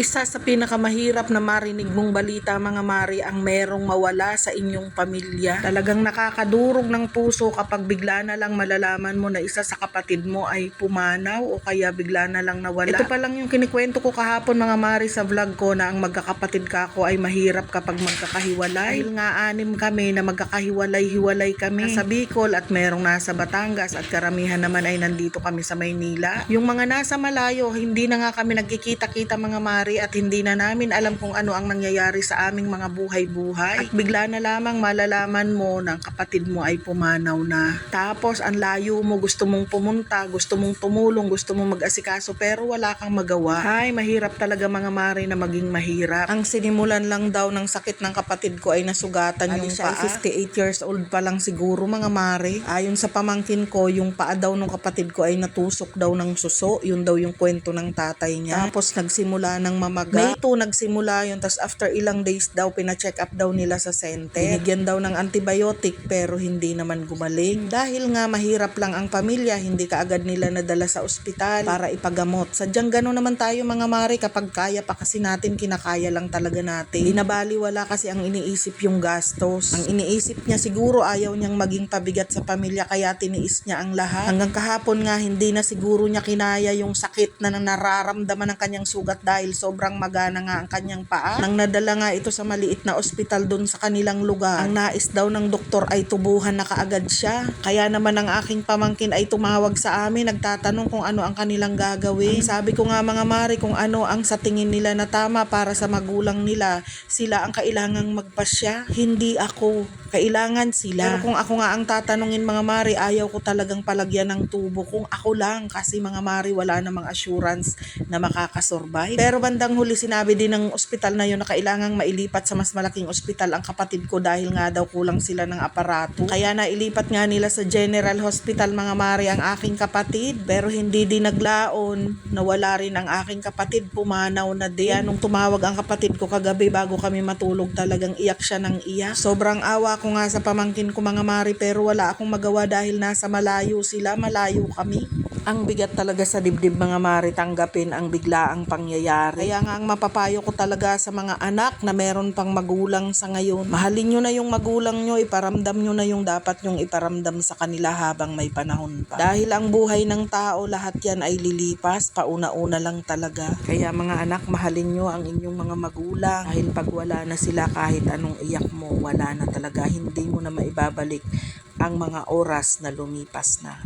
Isa sa pinakamahirap na marinig mong balita mga mari ang merong mawala sa inyong pamilya. Talagang nakakadurog ng puso kapag bigla na lang malalaman mo na isa sa kapatid mo ay pumanaw o kaya bigla na lang nawala. Ito pa lang yung kinikwento ko kahapon mga mari sa vlog ko na ang magkakapatid kako ay mahirap kapag magkakahiwalay. Dahil nga 6 kami na magkakahiwalay-hiwalay kami. Nasa Bicol at merong nasa Batangas at karamihan naman ay nandito kami sa Maynila. Yung mga nasa malayo, hindi na nga kami nagkikita-kita mga mari at hindi na namin alam kung ano ang nangyayari sa aming mga buhay-buhay. At bigla na lamang malalaman mo na kapatid mo ay pumanaw na. Tapos ang layo mo, gusto mong pumunta, gusto mong tumulong, gusto mong mag-asikaso pero wala kang magawa. Ay, mahirap talaga mga mari na maging mahirap. Ang sinimulan lang daw ng sakit ng kapatid ko ay nasugatan yung paa. 58 years old pa lang siguro mga mari. Ayon sa pamangkin ko, yung paa daw ng kapatid ko ay natusok daw ng suso. Yun daw yung kwento ng tatay niya. Tapos nagsimula ng mamaga. May 2 nagsimula yun. Tapos after ilang days daw, pina-check up daw nila sa Sente. Binigyan daw ng antibiotic pero hindi naman gumaling. Dahil nga mahirap lang ang pamilya, hindi kaagad nila nadala sa ospital para ipagamot. Sadyang gano'n naman tayo mga mari, kapag kaya pa kasi natin, kinakaya lang talaga natin. Binabaliwala kasi ang iniisip yung gastos. Ang iniisip niya siguro ayaw niyang maging pabigat sa pamilya kaya tiniis niya ang lahat. Hanggang kahapon nga hindi na siguro niya kinaya yung sakit na nararamdaman ng kanyang sugat dahil sobrang magana nga ang kanyang paa. Nang nadala nga ito sa maliit na ospital doon sa kanilang lugar, ang nais daw ng doktor ay tubuhan na kaagad siya. Kaya naman ang aking pamangkin ay tumawag sa amin, nagtatanong kung ano ang kanilang gagawin. Ang sabi ko nga mga mari, kung ano ang sa tingin nila na tama para sa magulang nila, sila ang kailangang magpasya, hindi ako. Kailangan sila. Pero kung ako nga ang tatanungin mga mari, ayaw ko talagang palagyan ng tubo kung ako lang, kasi mga mari wala namang assurance na makakasurvive. Pero bandang huli sinabi din ng ospital na yun na kailangang mailipat sa mas malaking ospital ang kapatid ko dahil nga daw kulang sila ng aparato. Kaya nailipat nga nila sa General Hospital mga mari ang aking kapatid. Pero hindi din naglaon, nawala rin ang aking kapatid, pumanaw na din. Nung tumawag ang kapatid ko kagabi bago kami matulog, talagang iyak siya ng iyak. Sobrang awa ko nga sa pamangkin ko mga mari pero wala akong magawa dahil nasa malayo sila, malayo kami. Ang bigat talaga sa dibdib mga mari tanggapin ang biglaang pangyayari. Kaya nga ang mapapayo ko talaga sa mga anak na meron pang magulang sa ngayon, mahalin nyo na yung magulang nyo, iparamdam nyo na yung dapat nyong iparamdam sa kanila habang may panahon pa. Dahil ang buhay ng tao, lahat yan ay lilipas, pauna-una lang talaga. Kaya mga anak, mahalin nyo ang inyong mga magulang dahil pag wala na sila, kahit anong iyak mo, wala na talaga, hindi mo na maibabalik ang mga oras na lumipas na.